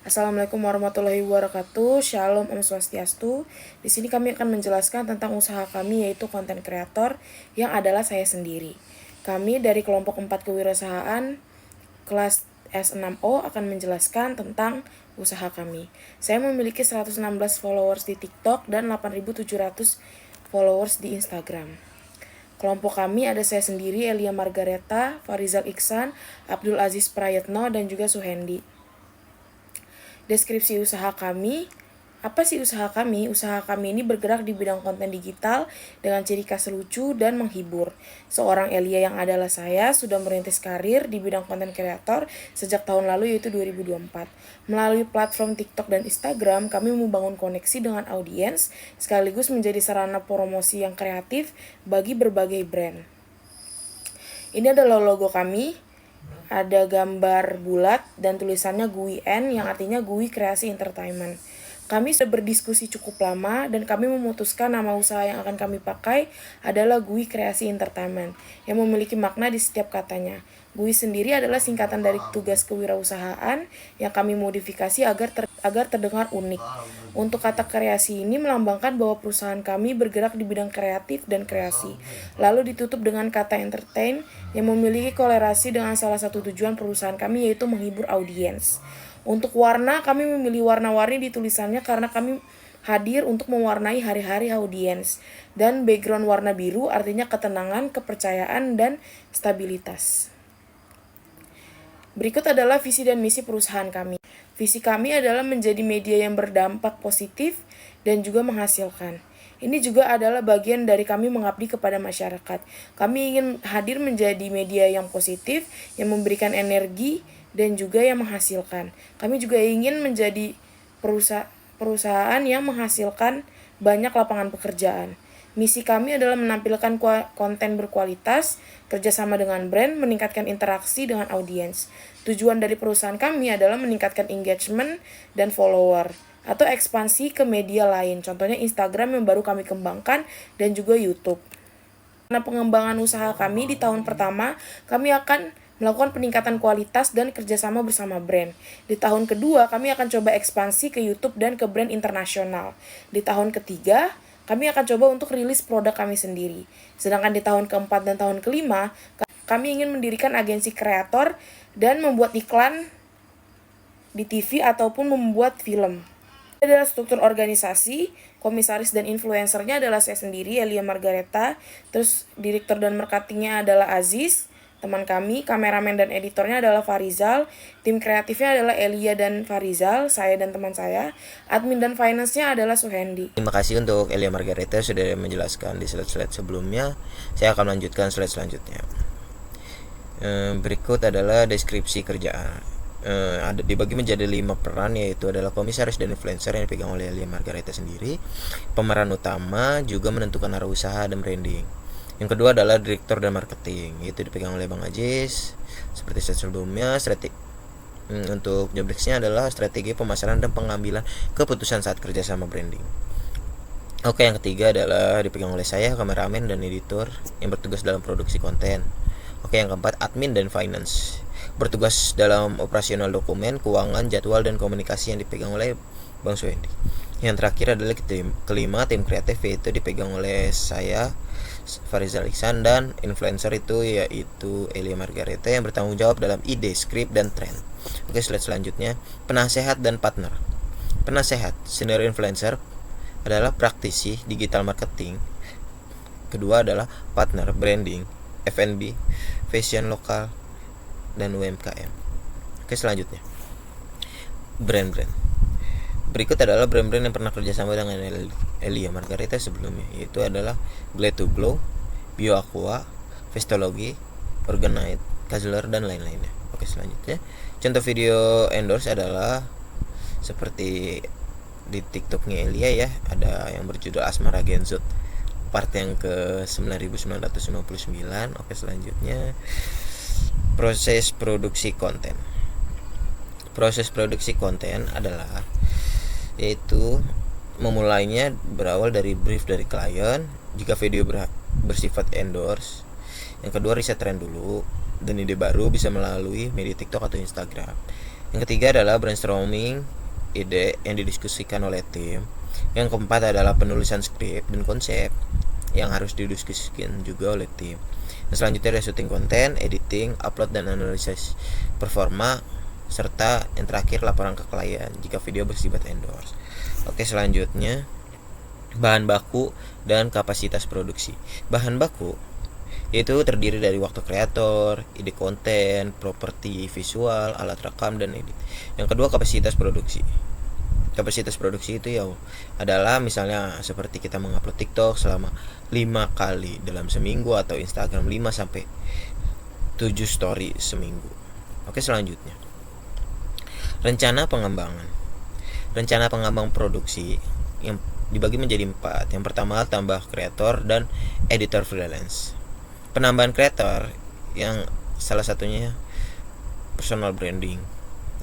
Assalamualaikum warahmatullahi wabarakatuh. Shalom, Om Swastiastu. Di sini kami akan menjelaskan tentang usaha kami, yaitu konten kreator yang adalah saya sendiri. Kami dari kelompok 4 kewirausahaan kelas S6O akan menjelaskan tentang usaha kami. Saya memiliki 116 followers di TikTok dan 8.700 followers di Instagram. Kelompok kami ada saya sendiri, Elia Margareta, Farizal Iksan, Abdul Aziz Prayetno, dan juga Suhendi. Deskripsi usaha kami. Apa sih usaha kami? Usaha kami ini bergerak di bidang konten digital dengan ciri khas lucu dan menghibur. Seorang Elia yang adalah saya sudah merintis karir di bidang konten kreator sejak tahun lalu, yaitu 2024. Melalui platform TikTok dan Instagram, kami membangun koneksi dengan audiens sekaligus menjadi sarana promosi yang kreatif bagi berbagai brand. Ini adalah logo kami. Ada gambar bulat dan tulisannya GUI-N yang artinya GUI Kreasi Entertainment. Kami sudah berdiskusi cukup lama dan kami memutuskan nama usaha yang akan kami pakai adalah GUI Kreasi Entertainment yang memiliki makna di setiap katanya. GUI sendiri adalah singkatan dari tugas kewirausahaan yang kami modifikasi agar terdengar unik. Untuk kata kreasi ini melambangkan bahwa perusahaan kami bergerak di bidang kreatif dan kreasi. Lalu ditutup dengan kata entertain yang memiliki kolerasi dengan salah satu tujuan perusahaan kami, yaitu menghibur audiens. Untuk warna, kami memilih warna-warni di tulisannya karena kami hadir untuk mewarnai hari-hari audiens. Dan background warna biru artinya ketenangan, kepercayaan, dan stabilitas. Berikut adalah visi dan misi perusahaan kami. Visi kami adalah menjadi media yang berdampak positif dan juga menghasilkan. Ini juga adalah bagian dari kami mengabdi kepada masyarakat. Kami ingin hadir menjadi media yang positif, yang memberikan energi, dan juga yang menghasilkan. Kami juga ingin menjadi perusahaan yang menghasilkan banyak lapangan pekerjaan. Misi kami adalah menampilkan konten berkualitas, kerjasama dengan brand, meningkatkan interaksi dengan audiens. Tujuan dari perusahaan kami adalah meningkatkan engagement dan follower, atau ekspansi ke media lain, contohnya Instagram yang baru kami kembangkan, dan juga YouTube. Karena pengembangan usaha kami di tahun pertama, kami akan melakukan peningkatan kualitas dan kerjasama bersama brand. Di tahun kedua, kami akan coba ekspansi ke YouTube dan ke brand internasional. Di tahun ketiga, kami akan coba untuk rilis produk kami sendiri. Sedangkan di tahun keempat dan tahun kelima, kami ingin mendirikan agensi kreator dan membuat iklan di TV ataupun membuat film. Ini adalah struktur organisasi, komisaris dan influencernya adalah saya sendiri, Elia Margareta. Terus direktur dan marketingnya adalah Aziz, teman kami. Kameramen dan editornya adalah Farizal. Tim kreatifnya adalah Elia dan Farizal, saya dan teman saya. Admin dan finance-nya adalah Suhendi. Terima kasih untuk Elia Margareta sudah menjelaskan di slide-slide sebelumnya. Saya akan melanjutkan slide selanjutnya. Berikut adalah deskripsi kerjaan. Ada dibagi menjadi 5 peran, yaitu adalah komisaris dan influencer yang dipegang oleh Elia Margareta sendiri. Pemeran utama juga menentukan arah usaha dan branding. Yang kedua adalah direktur dan marketing, yaitu dipegang oleh Bang Aziz. Seperti slide sebelumnya, untuk job desk-nya adalah strategi pemasaran dan pengambilan keputusan saat kerja sama branding. Oke, yang ketiga adalah dipegang oleh saya, kameramen dan editor yang bertugas dalam produksi konten. Oke, yang keempat admin dan finance, bertugas dalam operasional dokumen, keuangan, jadwal dan komunikasi yang dipegang oleh Bang Suhendi. Yang terakhir adalah kelima, tim kreatif, yaitu dipegang oleh saya, Farizal Iksan, dan influencer itu yaitu Elia Margareta yang bertanggung jawab dalam ide, skrip, dan tren. Oke, slide selanjutnya, penasehat dan partner. Penasehat, senior influencer adalah praktisi digital marketing. Kedua adalah partner branding, F&B, fashion lokal, dan UMKM. Oke, selanjutnya brand-brand. Berikut adalah brand-brand yang pernah kerjasama dengan Elia Margareta sebelumnya, yaitu adalah Glad to Glow, Bio Aqua, Vestology, Organite, Kazzler, dan lain-lainnya. Oke, selanjutnya contoh video endorse adalah seperti di TikToknya Elia ya, ada yang berjudul Asmara Genzut part yang ke 9959. Oke, selanjutnya proses produksi konten. Proses produksi konten adalah yaitu memulainya berawal dari brief dari klien jika video bersifat endorse. Yang kedua, riset tren dulu, dan ide baru bisa melalui media TikTok atau Instagram. Yang ketiga adalah brainstorming ide yang didiskusikan oleh tim. Yang keempat adalah penulisan skrip dan konsep yang harus didiskusikan juga oleh tim. Yang selanjutnya ada syuting konten, editing, upload dan analisis performa, serta yang terakhir laporan ke klien jika video bersifat endorse. Oke, selanjutnya bahan baku dan kapasitas produksi. Bahan baku yaitu terdiri dari waktu kreator, ide konten, properti visual, alat rekam, dan edit. Yang kedua, kapasitas produksi. Kapasitas produksi itu ya adalah misalnya seperti kita mengupload TikTok selama 5 kali dalam seminggu atau Instagram 5 sampai 7 story seminggu. Oke, selanjutnya. Rencana pengembangan. Rencana pengembang produksi yang dibagi menjadi 4. Yang pertama, tambah kreator dan editor freelance. Penambahan kreator yang salah satunya personal branding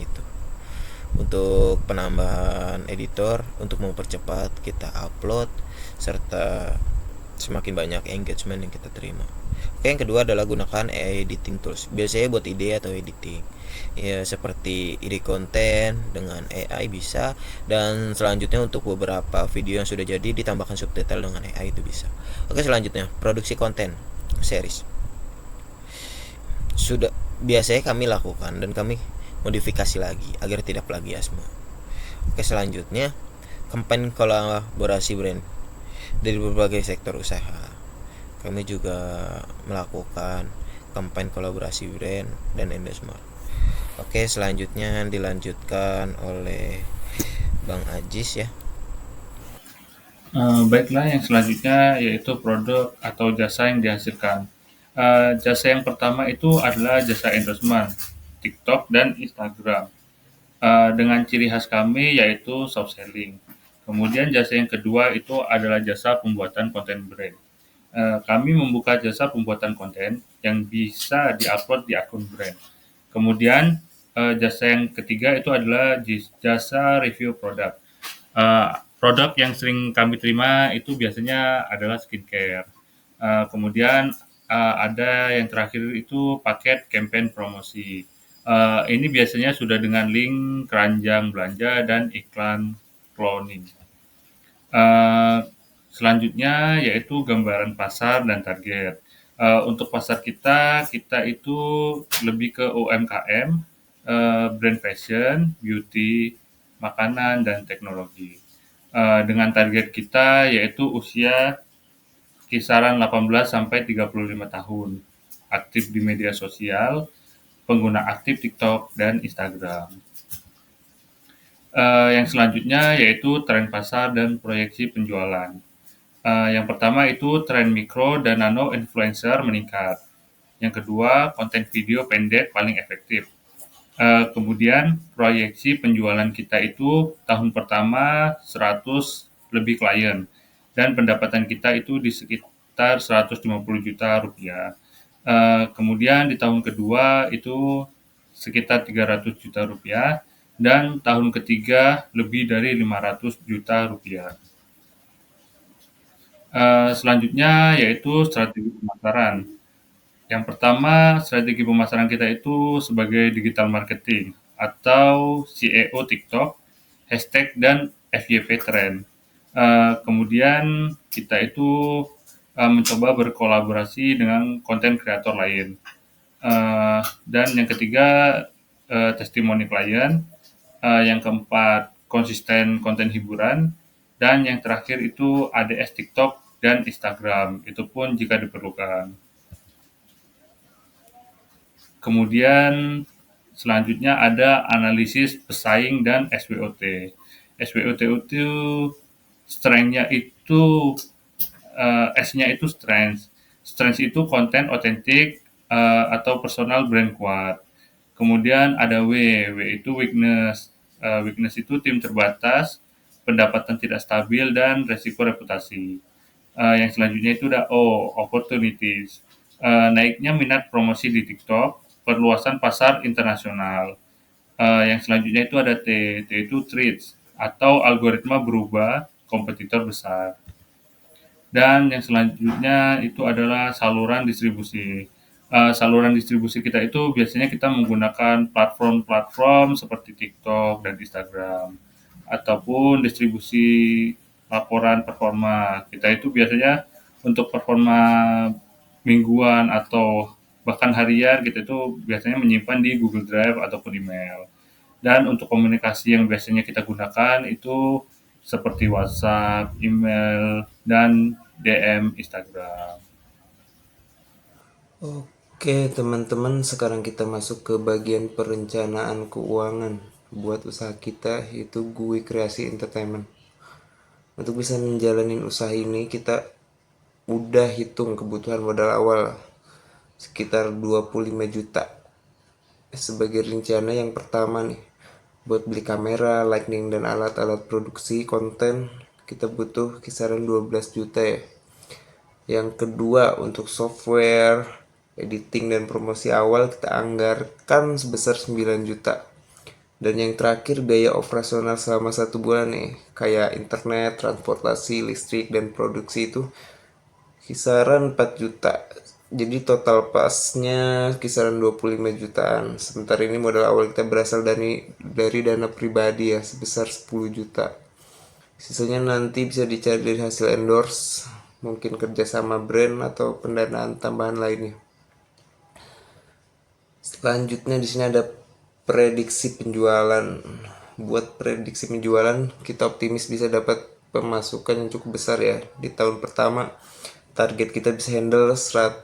itu. Untuk penambahan editor untuk mempercepat kita upload serta semakin banyak engagement yang kita terima. Oke, yang kedua adalah gunakan AI editing tools. Biasanya buat ide atau editing. Ya, seperti ide konten dengan AI bisa, dan selanjutnya untuk beberapa video yang sudah jadi ditambahkan subtitle dengan AI itu bisa. Oke, selanjutnya produksi konten series. Sudah biasanya kami lakukan dan kami modifikasi lagi agar tidak plagiasme. Oke, selanjutnya kampanye kolaborasi brand dari berbagai sektor usaha. Kami juga melakukan kampanye kolaborasi brand dan endorsement. Oke, selanjutnya dilanjutkan oleh Bang Ajis ya. Baiklah, yang selanjutnya yaitu produk atau jasa yang dihasilkan. Jasa yang pertama itu adalah jasa endorsement, TikTok dan Instagram. Dengan ciri khas kami yaitu soft selling. Kemudian jasa yang kedua itu adalah jasa pembuatan konten brand. Kami membuka jasa pembuatan konten yang bisa diupload di akun brand. Kemudian jasa yang ketiga itu adalah jasa review produk. Produk yang sering kami terima itu biasanya adalah skincare. Kemudian ada yang terakhir itu paket campaign promosi. Ini biasanya sudah dengan link keranjang belanja dan iklan cloning. Selanjutnya yaitu gambaran pasar dan target. Untuk pasar kita itu lebih ke UMKM, brand fashion, beauty, makanan, dan teknologi. Dengan target kita yaitu usia kisaran 18 sampai 35 tahun, aktif di media sosial, pengguna aktif TikTok dan Instagram. Yang selanjutnya yaitu tren pasar dan proyeksi penjualan. Yang pertama itu tren mikro dan nano influencer meningkat. Yang kedua, konten video pendek paling efektif. Kemudian proyeksi penjualan kita itu tahun pertama 100 lebih klien dan pendapatan kita itu di sekitar 150 juta rupiah. Kemudian di tahun kedua itu sekitar 300 juta rupiah dan tahun ketiga lebih dari 500 juta rupiah. Selanjutnya yaitu strategi pemasaran. Yang pertama, strategi pemasaran kita itu sebagai digital marketing atau SEO TikTok, hashtag dan FYP trend. Kemudian kita itu mencoba berkolaborasi dengan konten kreator lain. Dan yang ketiga, testimoni klien. Yang keempat, konsisten konten hiburan. Dan yang terakhir itu ADS TikTok dan Instagram. Itu pun jika diperlukan. Kemudian selanjutnya ada analisis pesaing dan SWOT. SWOT itu strength-nya itu S-nya itu strength. Strength itu konten otentik atau personal brand kuat. Kemudian ada W itu weakness. Weakness itu tim terbatas, pendapatan tidak stabil dan resiko reputasi. Yang selanjutnya itu ada O, opportunities. Naiknya minat promosi di TikTok, perluasan pasar internasional. Yang selanjutnya itu ada T itu threats atau algoritma berubah, kompetitor besar. Dan yang selanjutnya itu adalah saluran distribusi. saluran distribusi kita itu biasanya kita menggunakan platform-platform seperti TikTok dan Instagram, ataupun distribusi laporan performa. Kita itu biasanya untuk performa mingguan atau bahkan harian kita itu biasanya menyimpan di Google Drive ataupun email. Dan untuk komunikasi yang biasanya kita gunakan itu seperti WhatsApp, email, dan DM Instagram. Oke teman-teman, sekarang kita masuk ke bagian perencanaan keuangan buat usaha kita, yaitu GUI Kreasi Entertainment. Untuk bisa menjalani usaha ini kita udah hitung kebutuhan modal awal sekitar 25 juta. Sebagai rencana yang pertama nih, buat beli kamera, lighting, dan alat-alat produksi konten kita butuh kisaran 12 juta ya. Yang kedua, untuk software, editing, dan promosi awal kita anggarkan sebesar 9 juta. Dan yang terakhir, biaya operasional selama 1 bulan nih, kayak internet, transportasi, listrik, dan produksi itu kisaran 4 juta. Jadi total pasnya kisaran 25 jutaan. Sementara ini modal awal kita berasal dari dana pribadi ya, sebesar 10 juta. Sisanya nanti bisa dicari dari hasil endorse, mungkin kerjasama brand atau pendanaan tambahan lainnya. Selanjutnya di sini ada prediksi penjualan. Buat prediksi penjualan, kita optimis bisa dapat pemasukan yang cukup besar ya. Di tahun pertama, target kita bisa handle 100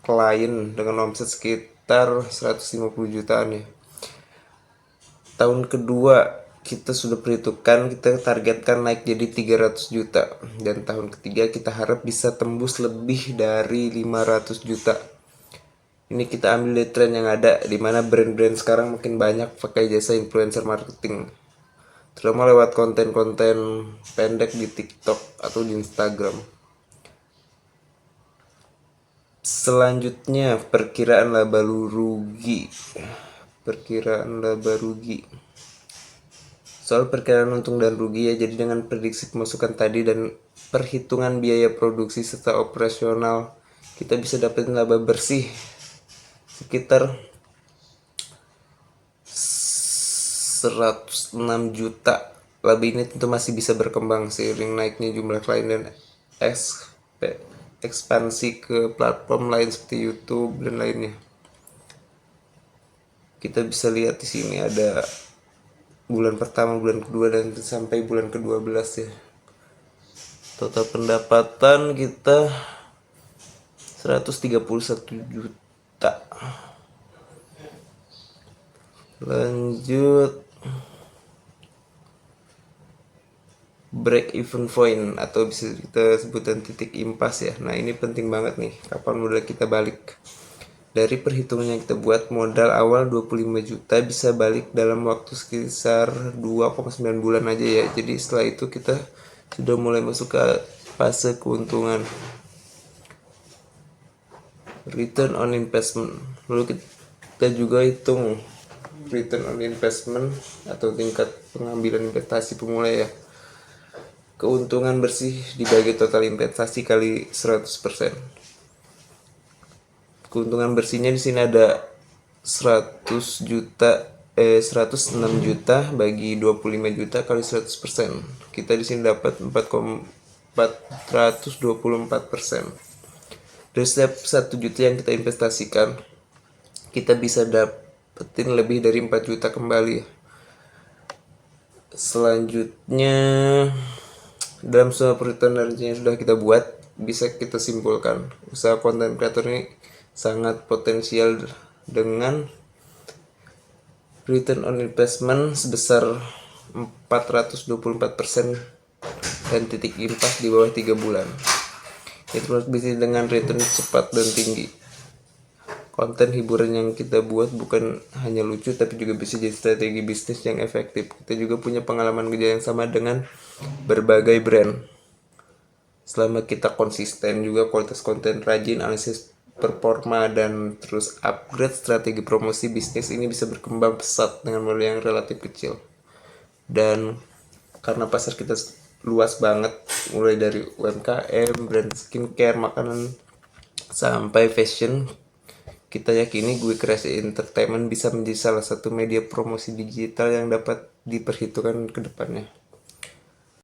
klien dengan omset sekitar 150 jutaan ya. Tahun kedua kita sudah perhitungkan, kita targetkan naik jadi 300 juta. Dan tahun ketiga kita harap bisa tembus lebih dari 500 juta. Ini kita ambil dari tren yang ada, dimana brand-brand sekarang makin banyak pakai jasa influencer marketing, terutama lewat konten-konten pendek di TikTok atau di Instagram. Selanjutnya perkiraan laba rugi. Soal perkiraan untung dan rugi ya, jadi dengan prediksi pemasukan tadi dan perhitungan biaya produksi serta operasional, kita bisa dapetin laba bersih sekitar 106 juta. Laba ini tentu masih bisa berkembang seiring naiknya jumlah klien dan ekspansi ke platform lain seperti YouTube dan lainnya. Kita bisa lihat di sini ada bulan pertama, bulan kedua, dan sampai bulan ke-12 ya. Total pendapatan kita 131 juta. Lanjut, break even point atau bisa kita sebutkan titik impas ya. Nah ini penting banget nih, kapan modal kita balik. Dari perhitungan yang kita buat, modal awal 25 juta bisa balik dalam waktu sekitar 2,9 bulan aja ya. Jadi setelah itu kita sudah mulai masuk ke fase keuntungan. Return on investment. Lalu kita juga hitung return on investment atau tingkat pengambilan investasi pemula ya. Keuntungan bersih dibagi total investasi kali 100%. Keuntungan bersihnya di sini ada 106 juta bagi 25 juta kali 100%. Kita di sini dapat 424%. Dari setiap 1 juta yang kita investasikan, kita bisa dapetin lebih dari 4 juta kembali. Selanjutnya, dalam semua perhitungan yang sudah kita buat, bisa kita simpulkan usaha konten kreator ini sangat potensial dengan return on investment sebesar 424% dan titik impas di bawah 3 bulan. Itu bisa dengan return cepat dan tinggi. Konten hiburan yang kita buat bukan hanya lucu, tapi juga bisa jadi strategi bisnis yang efektif. Kita juga punya pengalaman kerja yang sama dengan berbagai brand. Selama kita konsisten juga kualitas konten, rajin analisis performa, dan terus upgrade strategi promosi, bisnis ini bisa berkembang pesat dengan modal yang relatif kecil. Dan karena pasar kita luas banget, mulai dari UMKM, brand skincare, makanan, sampai fashion, kita yakini Gue Kreasi Entertainment bisa menjadi salah satu media promosi digital yang dapat diperhitungkan ke depannya.